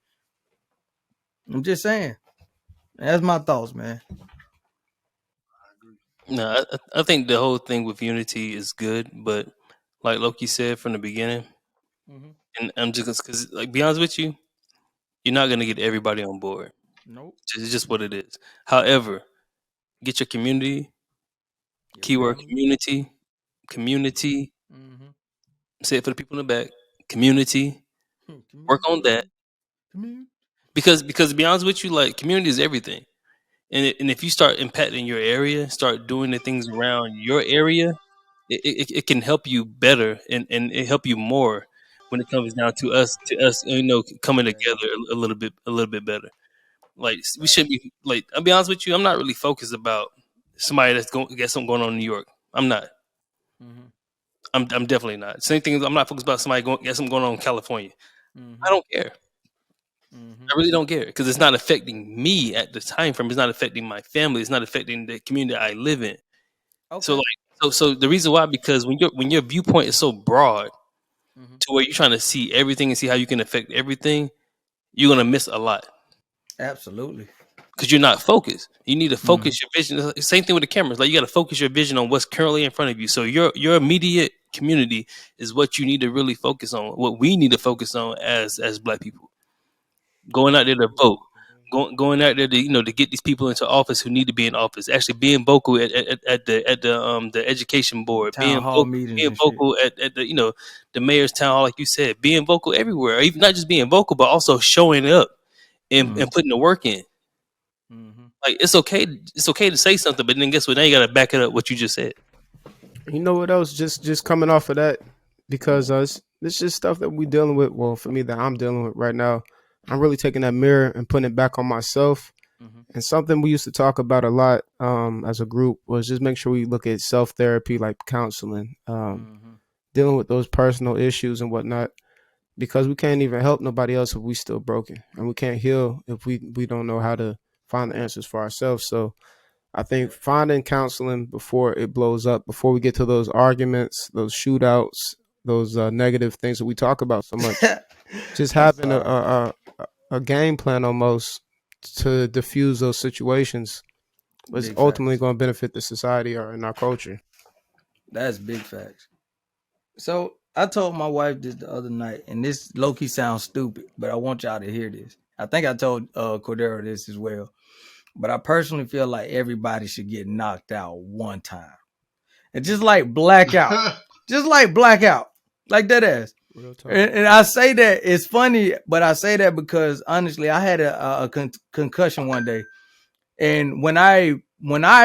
I'm just saying. That's my thoughts, man. I agree. No, I think the whole thing with unity is good, but like Loki said from the beginning, Mm-hmm. and I'm just because, like, be honest with you, you're not gonna get everybody on board. Nope. It's just what it is. However, get your community, Your keyword family. community, community. Mm-hmm. Say it for the people in the back. Community. Work on that Community. Community. because to be honest with you, like community is everything. And if you start impacting your area, start doing the things around your area, it can help you better and it help you more when it comes down to us coming Yeah. together a little bit better. Like we Facts. shouldn't be like I'll be honest with you, I'm not really focused about somebody that's going got something going on in New York. I'm not. Mm-hmm. I'm definitely not. Same thing. I'm not focused about somebody going got something going on in California. Mm-hmm. I don't care. Mm-hmm. I really don't care because it's not affecting me at the time frame. It's not affecting my family. It's not affecting the community I live in. So Okay. like so the reason why because when your viewpoint is so broad Mm-hmm. to where you're trying to see everything and see how you can affect everything, you're gonna miss a lot Absolutely. because you're not focused. You need to Mm-hmm. focus your vision. Same thing with the cameras. Like you got to focus your vision on what's currently in front of you. So your immediate community is what you need to really focus on. What we need to focus on as Black people. Going out there to vote, going out there to to get these people into office who need to be in office. Actually, being vocal at the education board, Town hall meetings being and shit. vocal at the the mayor's town hall, like you said, being vocal everywhere. Even not just being vocal, but also showing up and Mm-hmm. putting the work in. Mm-hmm. Like it's okay to say something, but then guess what? Now you got to back it up what you just said. You know what else? Just coming off of that, because it's just stuff that we dealing with. Well, for me, that I'm dealing with right now. I'm really taking that mirror and putting it back on myself. Mm-hmm. And something we used to talk about a lot as a group was just make sure we look at self therapy, like counseling, Mm-hmm. dealing with those personal issues and whatnot. Because we can't even help nobody else if we still broken, and we can't heal if we don't know how to find the answers for ourselves. So I think finding counseling before it blows up, before we get to those arguments, those shootouts, those negative things that we talk about so much, just I'm having sorry. a game plan almost to diffuse those situations was Big ultimately facts. going to benefit the society or in our culture. That's big facts. So I told my wife this the other night, and this low key sounds stupid, but I want y'all to hear this. I think I told Cordero this as well. But I personally feel like everybody should get knocked out one time. And just like blackout. Just like blackout. Like that ass. Real talk. And I say that it's funny, but I say that because honestly, I had a concussion one day, and when I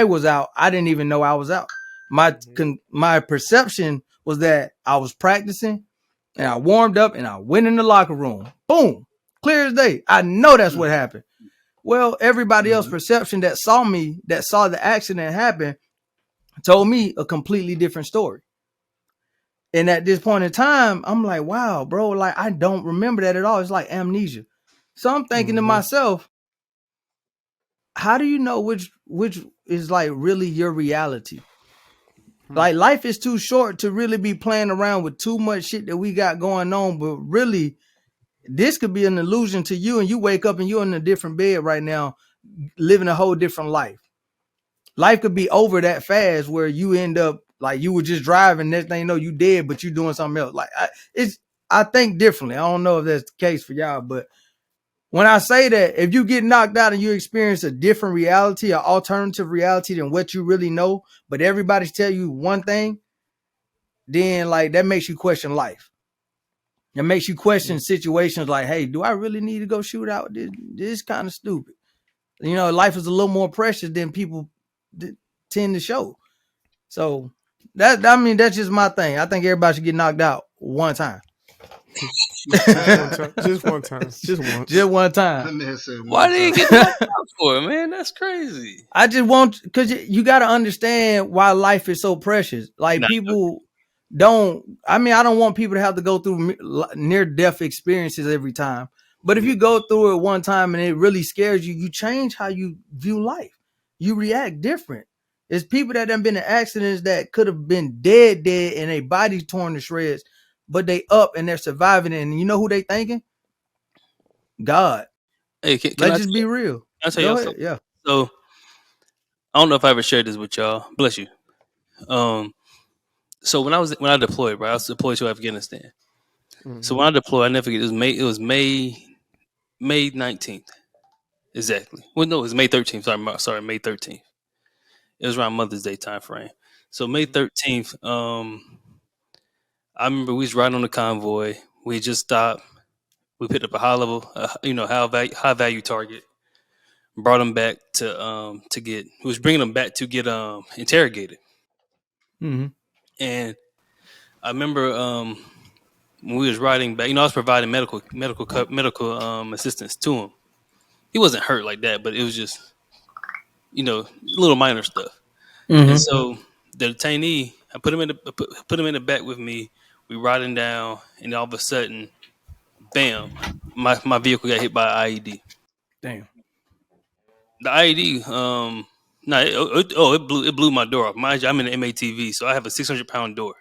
was out, I didn't even know I was out. My perception was that I was practicing, and I warmed up, and I went in the locker room. Boom, clear as day. I know that's what happened. Well, everybody else Mhm. perception that saw me, that saw the accident happen, told me a completely different story. And at this point in time, I'm like, wow, bro, like I don't remember that at all. It's like amnesia. So I'm thinking to Mm-hmm. myself, how do you know which is like really your reality? Like life is too short to really be playing around with too much shit that we got going on. But really, this could be an illusion to you, and you wake up and you're in a different bed right now, living a whole different life. Life could be over that fast where you end up Like you were just driving, next thing you know, you dead, but you doing something else. Like I think differently. I don't know if that's the case for y'all, but when I say that, if you get knocked out and you experience a different reality, an alternative reality than what you really know, but everybody's tell you one thing, then like that makes you question life. It makes you question situations like, hey, do I really need to go shoot out? This is kind of stupid. You know, life is a little more precious than people tend to show. So I mean, that's just my thing. I think everybody should get knocked out one time. Just one time. Just one time. Just once. Just one time. That man said Why one did he time. get knocked out for it, man? That's crazy. I just want because you got to understand why life is so precious. Like Nah, people don't. I mean, I don't want people to have to go through near death experiences every time. But if you go through it one time and it really scares you, you change how you view life. You react different. There's people that have been in accidents that could have been dead, and their bodies torn to shreds, but they up and they're surviving. And you know who they thinking? God. hey, can Let's I just tell, be real. can I tell Go y'all ahead. something? Yeah. So I don't know if I ever shared this with y'all. Bless you. Um, so when I deployed, right, I was deployed to Afghanistan. So Mm-hmm. when I deployed, I never forget. May 19th exactly. Well, no, it was May 13th. Sorry, May 13th. It was around Mother's Day time frame. So May 13th. I remember we was riding on the convoy. We just stopped. We picked up a high level, high value target. Brought him back to get. Who was bringing him back to get interrogated. Mm-hmm. And I remember when we was riding back. I was providing medical assistance to him. He wasn't hurt like that, but it was just little minor stuff. And Mm-hmm. so the detainee, I put him put him in the back with me. We riding down, and all of a sudden, bam! My vehicle got hit by an IED. Damn. The IED, no, it blew my door off. Mind you, I'm in an MATV, so I have a 600-pound door.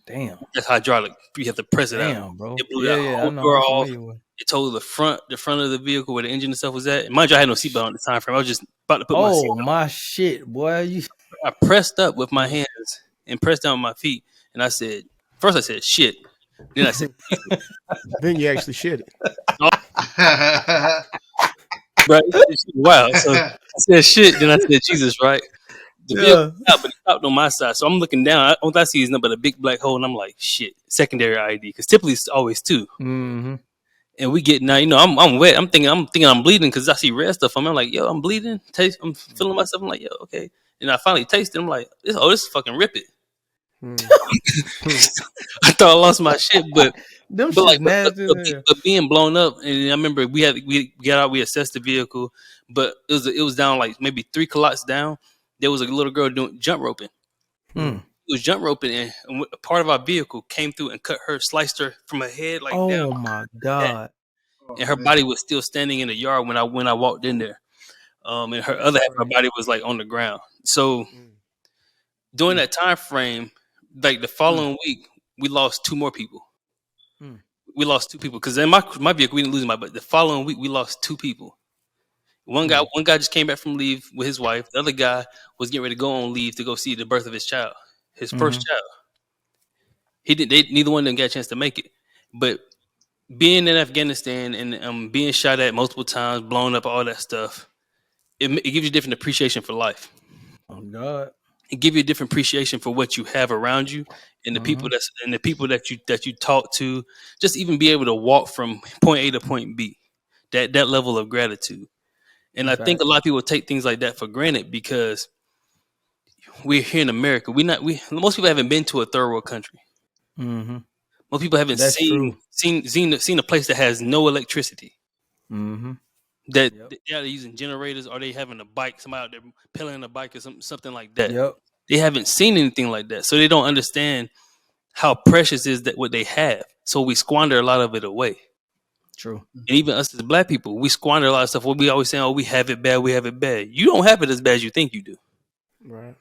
Damn. That's hydraulic. You have to press it out. Damn, bro. It blew Yeah, that yeah. I whole know. door I'm off. familiar with. It totaled the front of the vehicle where the engine and stuff was at. And mind you, I had no seatbelt on the time frame. I was just about to put my Oh seatbelt. my shit, boy. You I pressed up with my hands and pressed down with my feet, and I said, first I said shit, then I said Jesus. Then you actually shit it. Oh, bro, wow. So I said shit, then I said Jesus, right? The vehicle Yeah. stopped, but it stopped on my side. So I'm looking down. All I see is nothing but a big black hole, and I'm like, shit, secondary ID, because typically it's always two. Mm-hmm. And we get now, I'm wet. I'm thinking I'm bleeding because I see red stuff. I'm like, yo, I'm bleeding. Taste, I'm feeling myself. I'm like, yo, okay. And I finally taste it. I'm like, this is fucking rip it. Hmm. Hmm. I thought I lost my shit, but Them but shit like nasty as hell. but being blown up, and I remember we got out, we assessed the vehicle, but it was down like maybe 3 kilometers down. There was a little girl doing jump roping. Hmm. It was jump roping, and a part of our vehicle came through and sliced her from her head like down Oh my like that, God. Oh and her man, body was still standing in the yard when I walked in there. And her That's other half of her crazy. body was like on the ground. So Hmm. during Hmm. that time frame, like the Hmm. following week, we lost two more people. Hmm. We lost two people because in my vehicle we didn't lose anybody, but the following week we lost two people. Hmm. One guy just came back from leave with his wife. The other guy was getting ready to go on leave to go see the birth of his child, his first Hmm. child. He did. Neither one of them got a chance to make it. But being in Afghanistan and being shot at multiple times, blown up, all that stuff, it gives you a different appreciation for life. Oh God. It gives you a different appreciation for what you have around you and Hmm. the people that you talk to. Just even be able to walk from point A to point B. That level of gratitude. And I think a Facts. lot of people take things like that for granted because we're here in America. We most people haven't been to a third world country. Hmm. Most people haven't That's true. seen a place that has no electricity. Hmm. That Yep. they're either using generators or they having a bike, somebody out there pedaling a bike or something like that. Yep. They haven't seen anything like that, so they don't understand how precious is that what they have. So we squander a lot of it away. True. And even us as black people, we squander a lot of stuff. What we always saying, oh, we have it bad, we have it bad. You don't have it as bad as you think you do. Right.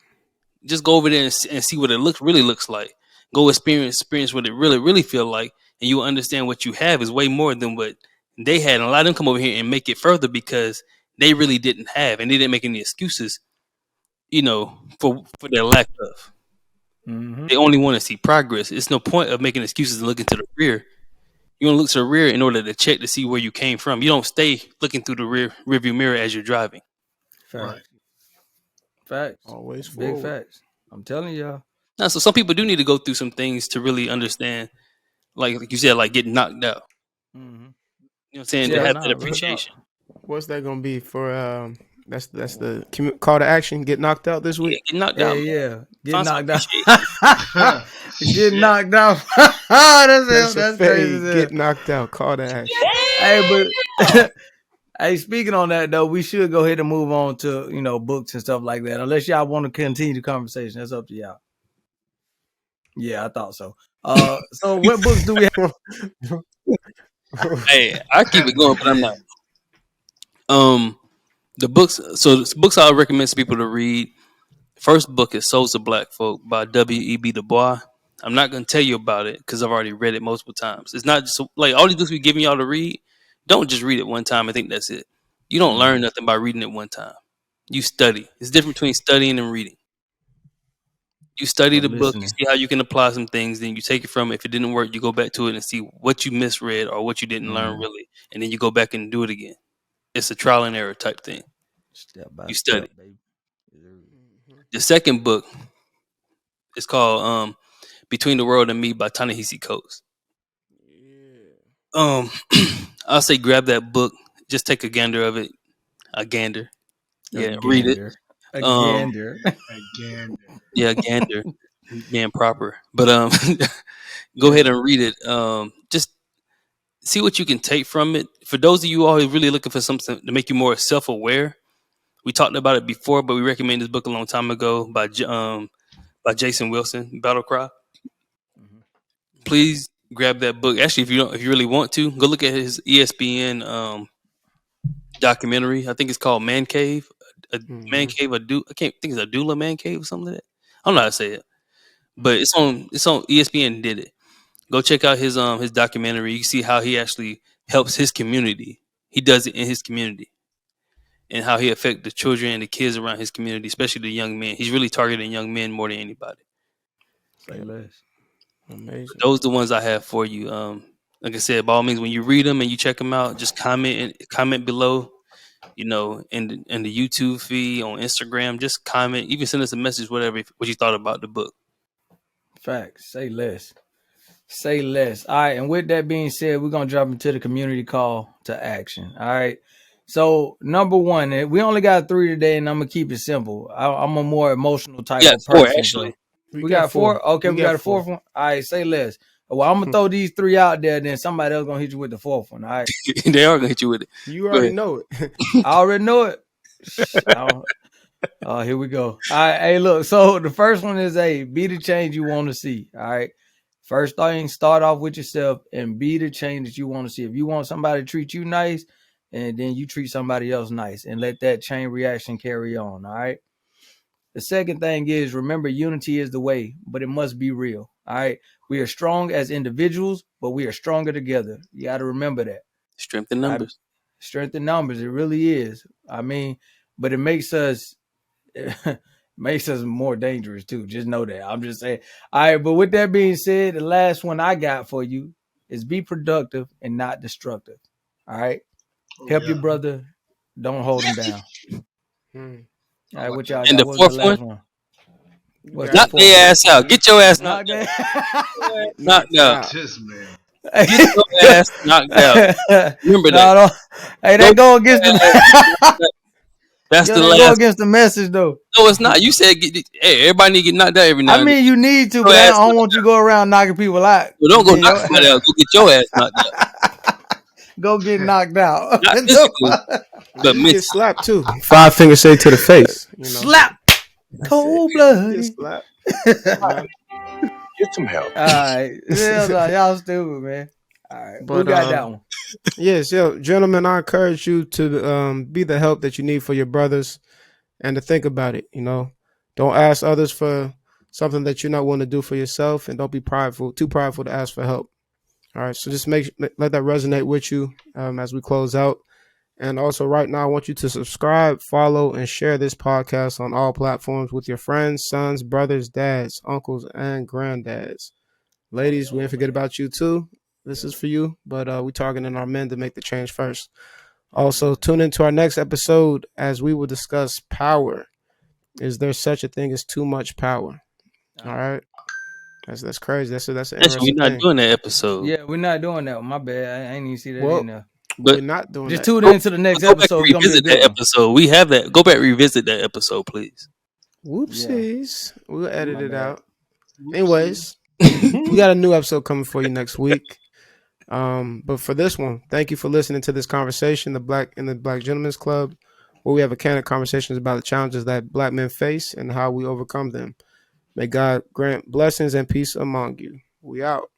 Just go over there and see what it really looks like. Go experience what it really feel like, and you will understand what you have is way more than what they had. And a lot of them come over here and make it further because they really didn't have, and they didn't make any excuses, for their lack of. Mm-hmm. They only want to see progress. It's no point of making excuses and looking to the rear. You want to look to the rear in order to check to see where you came from. You don't stay looking through the rearview mirror as you're driving. Right. Facts. Facts. Always Big forward. facts. I'm telling y'all. Now, so some people do need to go through some things to really understand, like you said, like getting knocked out. Mm-hmm. You know what I'm saying? To Yeah, have nah, that real talk. appreciation. What's that gonna be for? That's the call to action. Get knocked out this Yeah, week. get knocked Yeah, out, man. yeah. Get Find some knocked appreciation. out. Get Shit. knocked out. That's hell. That's a That's crazy fade. as hell. Get knocked out. Call to action. Hey, but hey, speaking on that though, we should go ahead and move on to books and stuff like that. Unless y'all want to continue the conversation, that's up to y'all. Yeah, I thought so. So what books do we have? Hey, I keep it going, but I'm not. Hey, The books. So the books I would recommend to people to read. First book is Souls of Black Folk by W.E.B. Du Bois. I'm not going to tell you about it because I've already read it multiple times. It's not just like all these books we giving y'all to read. Don't just read it one time and think that's it. You don't learn Mhm. nothing by reading it one time. You study. It's different between studying and reading. You study So the book, you listening. see how you can apply some things, then you take it from it. If it didn't work, you go back to it and see what you misread or what you didn't learn Mm. really, and then you go back and do it again. It's a trial and error type thing. Step by You study. step, baby. Mhm. The second book is called Between the World and Me by Ta-Nehisi Coates. Yeah. Um, I'll say grab that book. Just take a gander of it. A gander. A Yeah, read it. gander. A Um, gander. again. yeah, a gander. Being proper, but go ahead Yeah. and read it. Just see what you can take from it. For those of you all who are really looking for something to make you more self-aware, we talked about it before, but we recommended this book a long time ago by Jason Wilson, Battle Cry. Mhm. Please grab that book. Actually, if you really want to, go look at his ESPN documentary. I think it's called Man Cave. A Man Mhm. Cave, I can't think it's a doula Man Cave or something like that. I don't know how to say it, but Mhm. it's on ESPN. Did it? Go check out his documentary. You see how he actually helps his community. He does it in his community and how he affect the children and the kids around his community, especially the young men. He's really targeting young men more than anybody. Say Yep. less. But Amazing. those are the ones I have for you. Like I said, by all means, when you read them and you check them out, just comment below. In the YouTube feed on Instagram, just comment. Even send us a message, whatever, what you thought about the book. Facts. Say less. Say less. All right. And with that being said, we're gonna jump into the community call to action. All right. So number one, we only got three today, and I'm gonna keep it simple. I'm a more emotional We type got of four person, actually. so We we got got four. four. Okay, We we got got a four. fourth one. All right. Say less. Well, I'm gonna throw these three out there, then somebody else gonna hit you with the fourth one. All right. They are gonna hit you with it. You Go already ahead. know it. I already know it. Here we go. All right, hey, look. So the first one is be the change you want to see. All right. First thing, start off with yourself and be the change that you want to see. If you want somebody to treat you nice, and then you treat somebody else nice, and let that chain reaction carry on. All right. The second thing is remember unity is the way, but it must be real. All right. We are strong as individuals, but we are stronger together. You got to remember that. Strength in I numbers. strength in numbers. It really is. I mean, but it makes us makes us more dangerous too. Just know that. I'm just saying. All right, but with that being said, the last one I got for you is be productive and not destructive. All right. Oh Help your yeah, brother. Don't hold him down. Hmm. All I right, like what that y'all And got? the one. What was the fourth one, last one? You What's got that knock fourth their one? ass out. Get your ass knocked Knock out. that. Knocked knocked out. out. This man. Get your ass knocked out. Remember that. No, no. Hey, Go that get go against your the ass knocked out. That's yo, the that go last. against the message though. No, it's not. You said, hey, everybody need to get knocked out every I now and then. mean, you need to, Get but your I ass don't knocked want you to out. go around knocking people out. Well, don't And go then knock somebody out. Go get your ass knocked out. go get knocked out. Not What the physically, fuck? but You get mentally. slapped too. 5 fingers say to the face. Slap, That's it. cold You get blooded. slapped. All Yeah. Get some help. right, hell no, y'all stupid, man. All right, who But got that one? yes, yo, gentlemen, I encourage you to be the help that you need for your brothers and to think about it. Don't ask others for something that you're not willing to do for yourself, and don't be too prideful to ask for help. All right, so just let that resonate with you as we close out. And also, right now, I want you to subscribe, follow, and share this podcast on all platforms with your friends, sons, brothers, dads, uncles, and granddads. Ladies, we Oh didn't forget man. about you too. This Yeah. is for you, but we targeting our men to make the change first. Also, Amen. tune into our next episode as we will discuss power. Is there such a thing as too much power? All Ah. right, that's crazy. That's an Actually, interesting we're not thing. doing that episode. Yeah, we're not doing that. My bad. I ain't even see that Well, in there. we're But not doing Just that. tune go, into the next go back and episode. It's gonna be a revisit good that one. episode. We have that. Go back and revisit that episode, please. Yeah. Whoopsies. We'll edit My it bad. out. Whoopsie. Anyways, we got a new episode coming for you next week. But for this one, thank you for listening to this conversation, the Black Gentlemen's Club, where we have a candid conversations about the challenges that Black men face and how we overcome them. May God grant blessings and peace among you. We out.